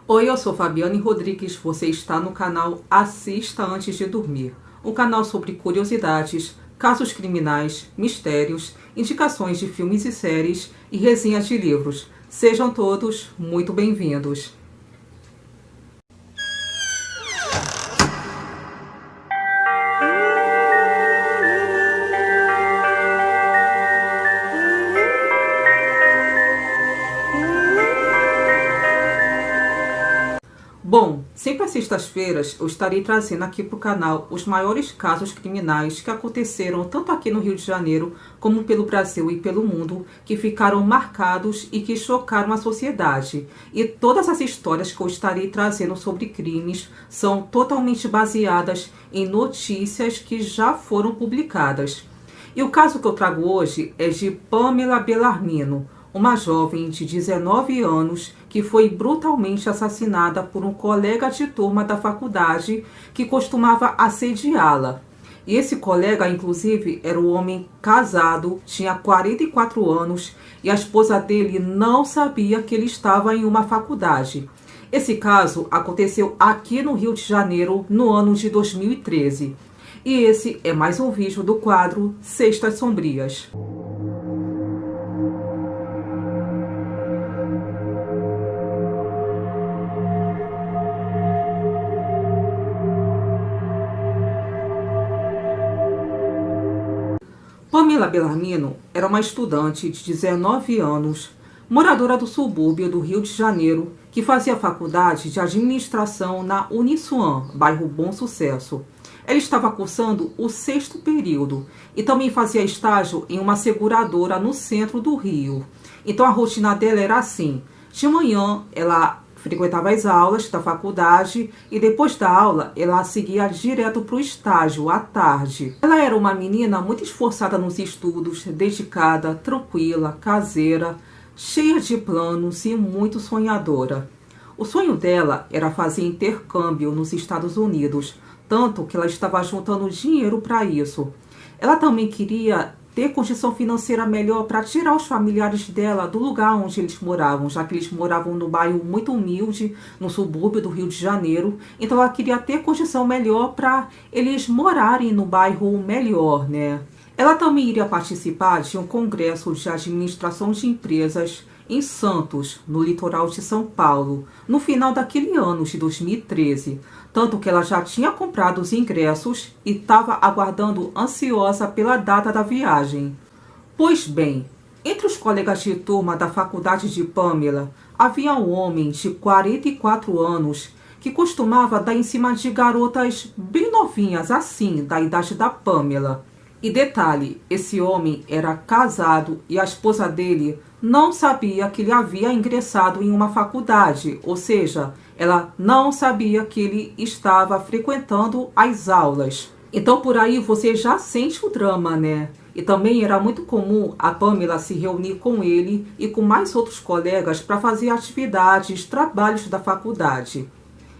Oi, eu sou Fabiane Rodrigues, você está no canal Assista Antes de Dormir, um canal sobre curiosidades, casos criminais, mistérios, indicações de filmes e séries e resenhas de livros. Sejam todos muito bem-vindos. Bom, sempre às sextas-feiras eu estarei trazendo aqui para o canal os maiores casos criminais que aconteceram tanto aqui no Rio de Janeiro como pelo Brasil e pelo mundo, que ficaram marcados e que chocaram a sociedade. E todas as histórias que eu estarei trazendo sobre crimes são totalmente baseadas em notícias que já foram publicadas. E o caso que eu trago hoje é de Pamela Bellarmino, uma jovem de 19 anos que foi brutalmente assassinada por um colega de turma da faculdade que costumava assediá-la. E esse colega, inclusive, era um homem casado, tinha 44 anos e a esposa dele não sabia que ele estava em uma faculdade. Esse caso aconteceu aqui no Rio de Janeiro no ano de 2013. E esse é mais um vídeo do quadro Sextas Sombrias. Pamela Bellarmino era uma estudante de 19 anos, moradora do subúrbio do Rio de Janeiro, que fazia faculdade de administração na Uniswan, bairro Bom Sucesso. Ela estava cursando o 6º período e também fazia estágio em uma seguradora no centro do Rio. Então a rotina dela era assim: de manhã ela frequentava as aulas da faculdade e depois da aula ela seguia direto para o estágio à tarde. Ela era uma menina muito esforçada nos estudos, dedicada, tranquila, caseira, cheia de planos e muito sonhadora. O sonho dela era fazer intercâmbio nos Estados Unidos, tanto que ela estava juntando dinheiro para isso. Ela também queria ter condição financeira melhor para tirar os familiares dela do lugar onde eles moravam, já que eles moravam num bairro muito humilde, no subúrbio do Rio de Janeiro. Então ela queria ter condição melhor para eles morarem no bairro melhor, né? Ela também iria participar de um congresso de administração de empresas em Santos, no litoral de São Paulo, no final daquele ano de 2013. Tanto que ela já tinha comprado os ingressos e estava aguardando ansiosa pela data da viagem. Pois bem, entre os colegas de turma da faculdade de Pamela, havia um homem de 44 anos que costumava dar em cima de garotas bem novinhas, assim, da idade da Pamela. E detalhe, esse homem era casado e a esposa dele não sabia que ele havia ingressado em uma faculdade, ou seja, ela não sabia que ele estava frequentando as aulas. Então por aí você já sente o drama, né? E também era muito comum a Pamela se reunir com ele e com mais outros colegas para fazer atividades, trabalhos da faculdade.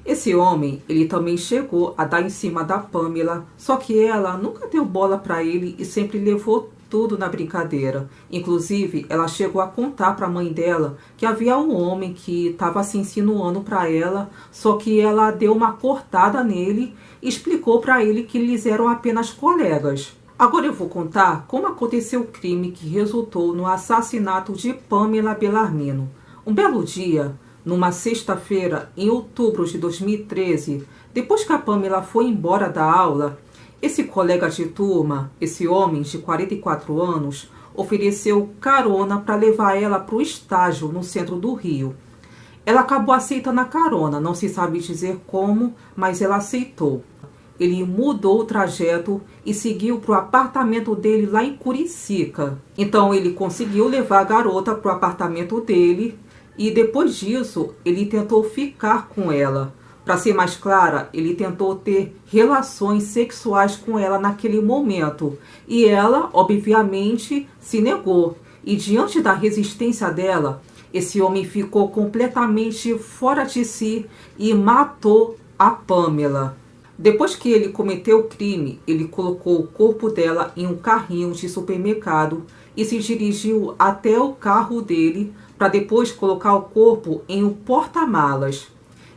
Esse homem, ele também chegou a dar em cima da Pamela, só que ela nunca deu bola para ele e sempre levou tudo na brincadeira. Inclusive, ela chegou a contar para a mãe dela que havia um homem que estava se insinuando para ela, só que ela deu uma cortada nele e explicou para ele que eles eram apenas colegas. Agora eu vou contar como aconteceu o crime que resultou no assassinato de Pamela Bellarmino. Um belo dia, numa sexta-feira, em outubro de 2013, depois que a Pamela foi embora da aula, esse colega de turma, esse homem de 44 anos, ofereceu carona para levar ela para o estágio no centro do Rio. Ela acabou aceitando a carona, não se sabe dizer como, mas ela aceitou. Ele mudou o trajeto e seguiu para o apartamento dele lá em Curicica. Então ele conseguiu levar a garota para o apartamento dele e depois disso ele tentou ficar com ela. Para ser mais clara, ele tentou ter relações sexuais com ela naquele momento. E ela, obviamente, se negou. E diante da resistência dela, esse homem ficou completamente fora de si e matou a Pamela. Depois que ele cometeu o crime, ele colocou o corpo dela em um carrinho de supermercado e se dirigiu até o carro dele para depois colocar o corpo em um porta-malas.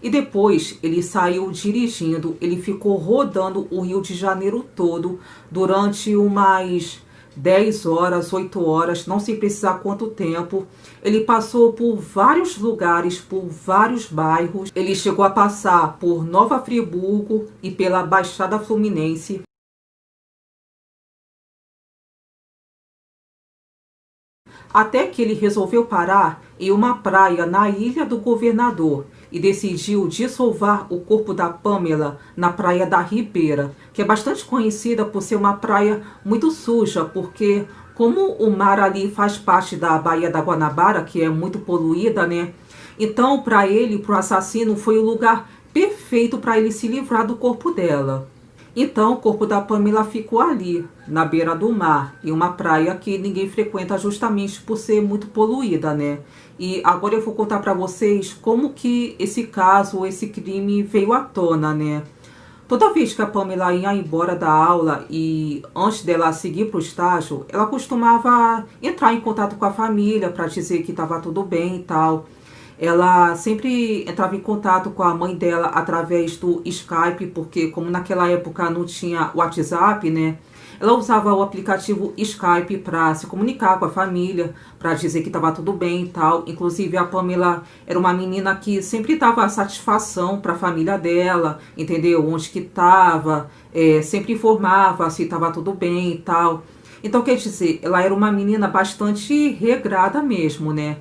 E depois ele saiu dirigindo, ele ficou rodando o Rio de Janeiro todo durante umas 10 horas, 8 horas, não sei precisar quanto tempo. Ele passou por vários lugares, por vários bairros. Ele chegou a passar por Nova Friburgo e pela Baixada Fluminense. Até que ele resolveu parar em uma praia na Ilha do Governador e decidiu dessovar o corpo da Pamela na Praia da Ribeira, que é bastante conhecida por ser uma praia muito suja, porque como o mar ali faz parte da Baía da Guanabara, que é muito poluída, né? Então, para ele, para o assassino, foi o lugar perfeito para ele se livrar do corpo dela. Então, o corpo da Pamela ficou ali, na beira do mar, em uma praia que ninguém frequenta justamente por ser muito poluída, né? E agora eu vou contar para vocês como que esse caso, esse crime veio à tona, né? Toda vez que a Pamela ia embora da aula e antes dela seguir para o estágio, ela costumava entrar em contato com a família para dizer que estava tudo bem e tal. Ela sempre entrava em contato com a mãe dela através do Skype, porque como naquela época não tinha WhatsApp, né? Ela usava o aplicativo Skype para se comunicar com a família, para dizer que estava tudo bem e tal. Inclusive a Pamela era uma menina que sempre dava satisfação para a família dela, entendeu? Onde que estava, sempre informava se estava tudo bem e tal. Então quer dizer, ela era uma menina bastante regrada mesmo, né?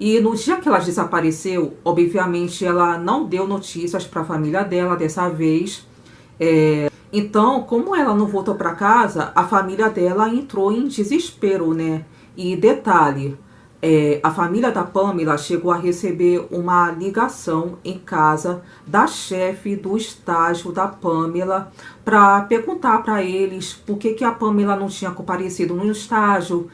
E no dia que ela desapareceu, obviamente ela não deu notícias para a família dela dessa vez. Então, como ela não voltou para casa, a família dela entrou em desespero, né? E detalhe, a família da Pamela chegou a receber uma ligação em casa da chefe do estágio da Pamela para perguntar para eles por que a Pamela não tinha comparecido no estágio,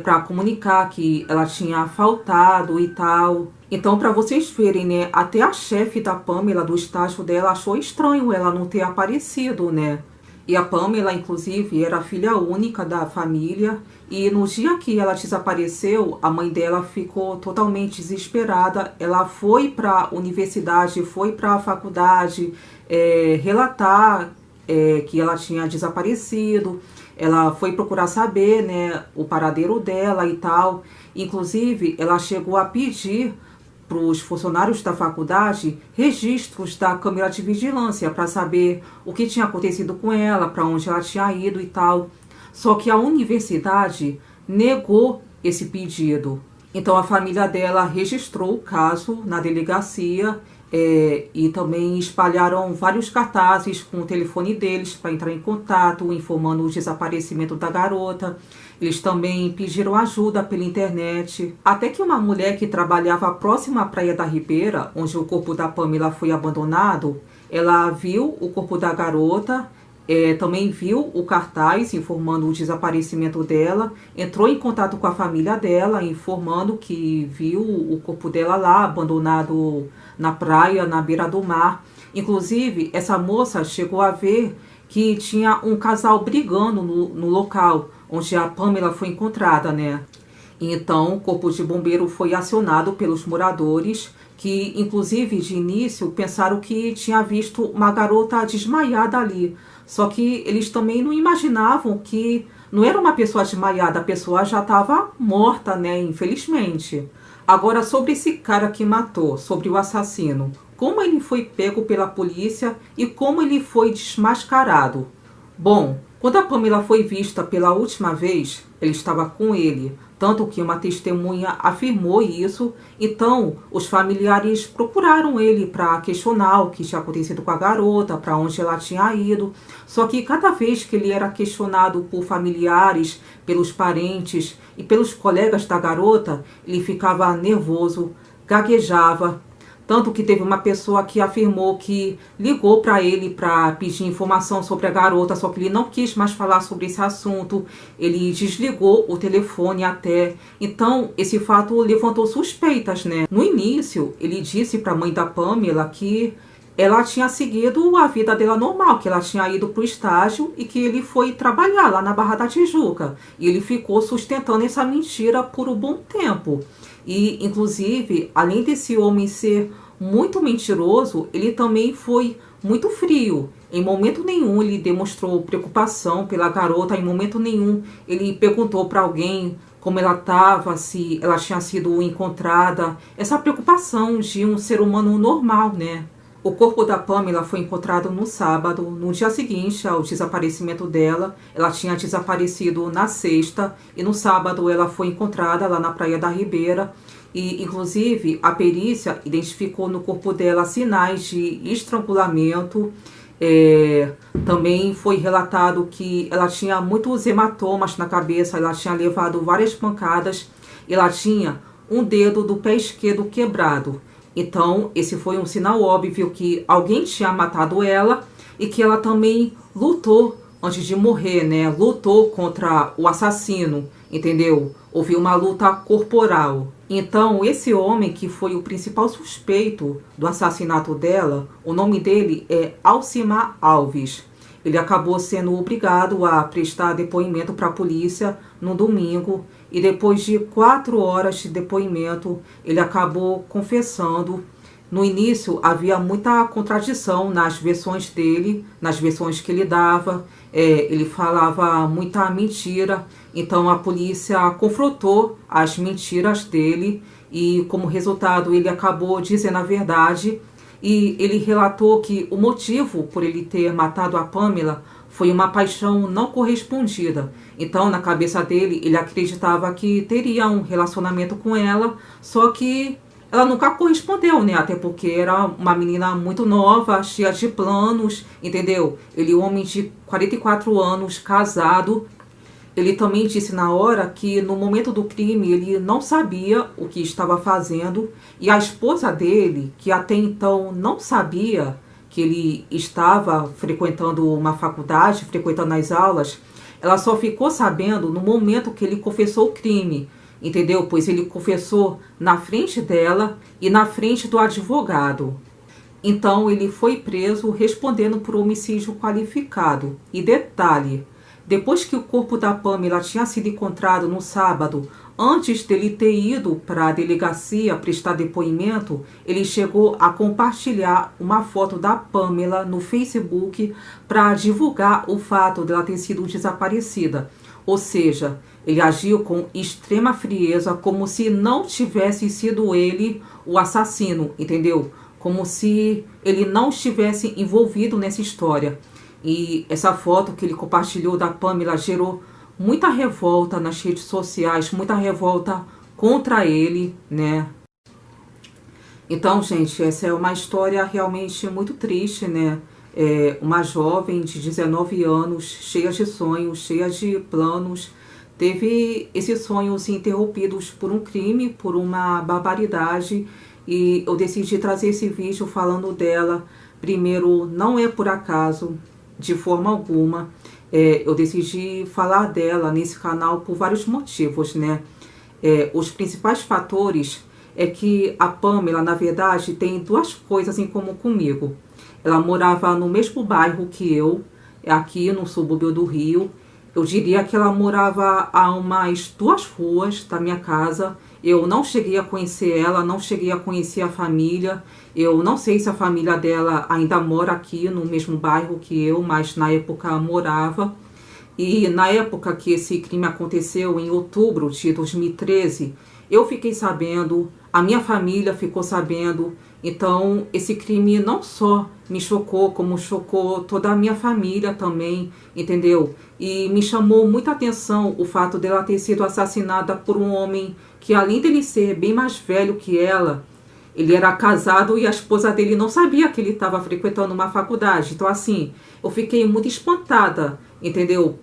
para comunicar que ela tinha faltado e tal. Então, para vocês verem, né, até a chefe da Pamela, do estágio dela, achou estranho ela não ter aparecido, né? E a Pamela, inclusive, era a filha única da família. E no dia que ela desapareceu, a mãe dela ficou totalmente desesperada. Ela foi para a universidade, foi para a faculdade relatar que ela tinha desaparecido. Ela foi procurar saber, né, o paradeiro dela e tal. Inclusive, ela chegou a pedir para os funcionários da faculdade registros da câmera de vigilância para saber o que tinha acontecido com ela, para onde ela tinha ido e tal. Só que a universidade negou esse pedido. Então a família dela registrou o caso na delegacia e também espalharam vários cartazes com o telefone deles para entrar em contato, informando o desaparecimento da garota. Eles também pediram ajuda pela internet. Até que uma mulher que trabalhava próxima à Praia da Ribeira, onde o corpo da Pamela foi abandonado, ela viu o corpo da garota, também viu o cartaz informando o desaparecimento dela, entrou em contato com a família dela, informando que viu o corpo dela lá, abandonado na praia, na beira do mar. Inclusive, essa moça chegou a ver que tinha um casal brigando no local onde a Pamela foi encontrada, né? Então, o corpo de bombeiro foi acionado pelos moradores, que inclusive de início pensaram que tinha visto uma garota desmaiada ali. Só que eles também não imaginavam que não era uma pessoa desmaiada, a pessoa já estava morta, né? Infelizmente. Agora, sobre esse cara que matou, sobre o assassino, como ele foi pego pela polícia e como ele foi desmascarado? Bom, quando a Pamela foi vista pela última vez, ele estava com ele, tanto que uma testemunha afirmou isso. Então, os familiares procuraram ele para questionar o que tinha acontecido com a garota, para onde ela tinha ido. Só que cada vez que ele era questionado por familiares, pelos parentes e pelos colegas da garota, ele ficava nervoso, gaguejava. Tanto que teve uma pessoa que afirmou que ligou para ele para pedir informação sobre a garota, só que ele não quis mais falar sobre esse assunto. Ele desligou o telefone até. Então, esse fato levantou suspeitas, né? No início, ele disse para a mãe da Pamela que ela tinha seguido a vida dela normal, que ela tinha ido para o estágio e que ele foi trabalhar lá na Barra da Tijuca. E ele ficou sustentando essa mentira por um bom tempo. E, inclusive, além desse homem ser muito mentiroso, ele também foi muito frio. Em momento nenhum ele demonstrou preocupação pela garota, em momento nenhum ele perguntou para alguém como ela estava, se ela tinha sido encontrada. Essa preocupação de um ser humano normal, né? O corpo da Pamela foi encontrado no sábado. No dia seguinte ao desaparecimento dela, ela tinha desaparecido na sexta e no sábado ela foi encontrada lá na Praia da Ribeira. E, inclusive, a perícia identificou no corpo dela sinais de estrangulamento. Também foi relatado que ela tinha muitos hematomas na cabeça, ela tinha levado várias pancadas, e ela tinha um dedo do pé esquerdo quebrado. Então, esse foi um sinal óbvio que alguém tinha matado ela e que ela também lutou antes de morrer, né? Lutou contra o assassino, entendeu? Houve uma luta corporal. Então, esse homem que foi o principal suspeito do assassinato dela, o nome dele é Alcimar Alves. Ele acabou sendo obrigado a prestar depoimento para a polícia no domingo e depois de 4 horas de depoimento, ele acabou confessando. No início havia muita contradição nas versões dele, nas versões que ele dava. Ele falava muita mentira, então a polícia confrontou as mentiras dele e, como resultado, ele acabou dizendo a verdade. E ele relatou que o motivo por ele ter matado a Pamela foi uma paixão não correspondida. Então, na cabeça dele, ele acreditava que teria um relacionamento com ela, só que ela nunca correspondeu, né? Até porque era uma menina muito nova, cheia de planos, entendeu? Ele é um homem de 44 anos, casado. Ele também disse na hora que no momento do crime ele não sabia o que estava fazendo, e a esposa dele, que até então não sabia que ele estava frequentando uma faculdade, frequentando as aulas, ela só ficou sabendo no momento que ele confessou o crime, entendeu? Pois ele confessou na frente dela e na frente do advogado. Então ele foi preso respondendo por homicídio qualificado. E detalhe, depois que o corpo da Pamela tinha sido encontrado no sábado, antes dele ter ido para a delegacia prestar depoimento, ele chegou a compartilhar uma foto da Pamela no Facebook para divulgar o fato dela ter sido desaparecida. Ou seja, ele agiu com extrema frieza, como se não tivesse sido ele o assassino, entendeu? Como se ele não estivesse envolvido nessa história. E essa foto que ele compartilhou da Pamela gerou muita revolta nas redes sociais, muita revolta contra ele, né? Então, gente, essa é uma história realmente muito triste, né? Uma jovem de 19 anos, cheia de sonhos, cheia de planos, teve esses sonhos interrompidos por um crime, por uma barbaridade, e eu decidi trazer esse vídeo falando dela. Primeiro, não é por acaso, de forma alguma. Eu decidi falar dela nesse canal por vários motivos, né? Os principais fatores é que a Pamela, na verdade, tem duas coisas em comum comigo. Ela morava no mesmo bairro que eu, aqui no subúrbio do Rio. Eu diria que ela morava a umas 2 ruas da minha casa. Eu não cheguei a conhecer ela, não cheguei a conhecer a família. Eu não sei se a família dela ainda mora aqui no mesmo bairro que eu, mas na época morava. E na época que esse crime aconteceu, em outubro de 2013, eu fiquei sabendo, a minha família ficou sabendo. Então, esse crime não só me chocou, como chocou toda a minha família também, entendeu? E me chamou muita atenção o fato dela ter sido assassinada por um homem que, além dele ser bem mais velho que ela, ele era casado e a esposa dele não sabia que ele estava frequentando uma faculdade. Então, assim, eu fiquei muito espantada, entendeu?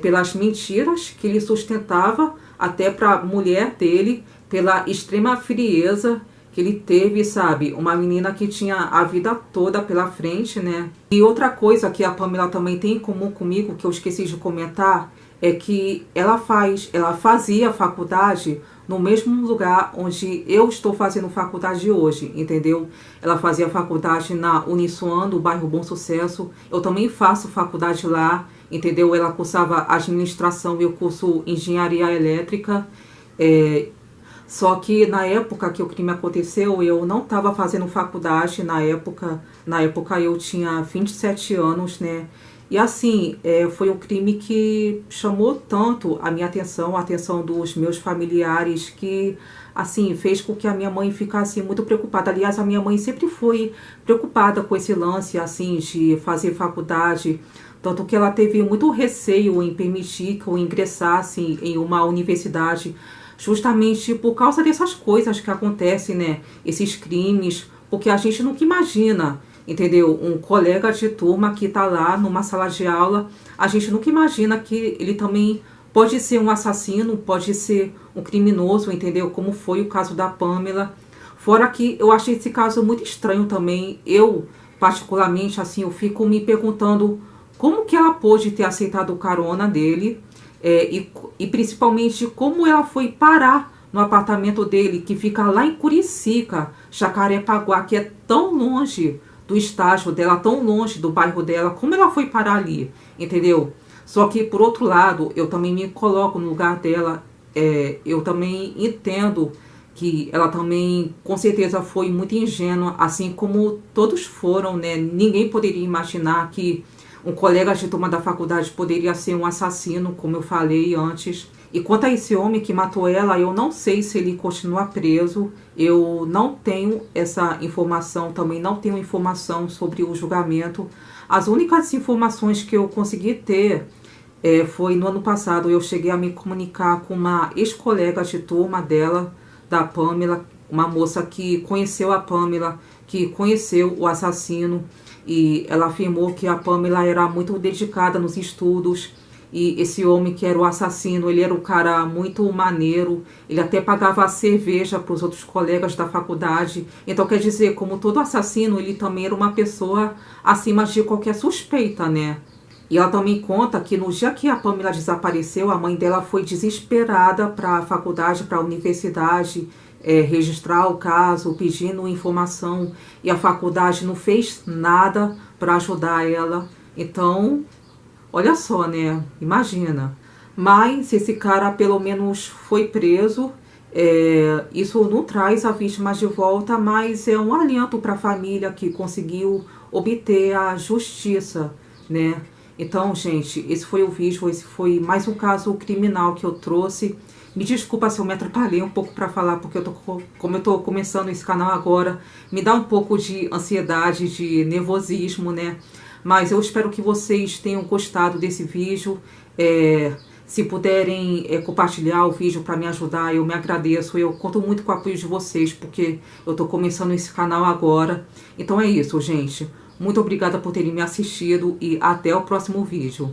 Pelas mentiras que ele sustentava, até para a mulher dele, pela extrema frieza que ele teve, sabe? Uma menina que tinha a vida toda pela frente, né? E outra coisa que a Pamela também tem em comum comigo, que eu esqueci de comentar, é que ela fazia faculdade no mesmo lugar onde eu estou fazendo faculdade hoje, entendeu? Ela fazia faculdade na Uniswan, do bairro Bom Sucesso. Eu também faço faculdade lá, entendeu? Ela cursava administração e eu curso engenharia elétrica. Só que na época que o crime aconteceu, eu não estava fazendo faculdade, na época eu tinha 27 anos, né? E assim, foi um crime que chamou tanto a minha atenção, a atenção dos meus familiares, que assim, fez com que a minha mãe ficasse muito preocupada. Aliás, a minha mãe sempre foi preocupada com esse lance, assim, de fazer faculdade, tanto que ela teve muito receio em permitir que eu ingressasse em uma universidade, justamente por causa dessas coisas que acontecem, né? Esses crimes, porque a gente nunca imagina, entendeu? Um colega de turma que tá lá numa sala de aula, a gente nunca imagina que ele também pode ser um assassino, pode ser um criminoso, entendeu? Como foi o caso da Pamela. Fora que eu achei esse caso muito estranho também. Eu, particularmente, assim, eu fico me perguntando como que ela pôde ter aceitado o carona dele, e principalmente como ela foi parar no apartamento dele, que fica lá em Curicica, Jacarepaguá, que é tão longe do estágio dela, tão longe do bairro dela, como ela foi parar ali, entendeu? Só que, por outro lado, eu também me coloco no lugar dela, eu também entendo que ela também, com certeza, foi muito ingênua, assim como todos foram, né? Ninguém poderia imaginar que um colega de turma da faculdade poderia ser um assassino, como eu falei antes. E quanto a esse homem que matou ela, eu não sei se ele continua preso. Eu não tenho essa informação, também não tenho informação sobre o julgamento. As únicas informações que eu consegui ter foi no ano passado. Eu cheguei a me comunicar com uma ex-colega de turma dela, da Pamela, uma moça que conheceu a Pamela, que conheceu o assassino, e ela afirmou que a Pamela era muito dedicada nos estudos, e esse homem que era o assassino, ele era um cara muito maneiro, ele até pagava cerveja para os outros colegas da faculdade. Então, quer dizer, como todo assassino, ele também era uma pessoa acima de qualquer suspeita, né? E ela também conta que no dia que a Pamela desapareceu, a mãe dela foi desesperada para a faculdade, para a universidade, registrar o caso, pedindo informação, e a faculdade não fez nada para ajudar ela. Então, olha só, né? Imagina. Mas esse cara pelo menos foi preso. Isso não traz a vítima de volta, mas é um alento para a família que conseguiu obter a justiça, né? Então, gente, esse foi o vídeo, esse foi mais um caso criminal que eu trouxe. Me desculpa se eu me atrapalhei um pouco para falar, porque como eu tô começando esse canal agora, me dá um pouco de ansiedade, de nervosismo, né? Mas eu espero que vocês tenham gostado desse vídeo. Se puderem compartilhar o vídeo para me ajudar, eu me agradeço. Eu conto muito com o apoio de vocês, porque eu tô começando esse canal agora. Então é isso, gente. Muito obrigada por terem me assistido e até o próximo vídeo.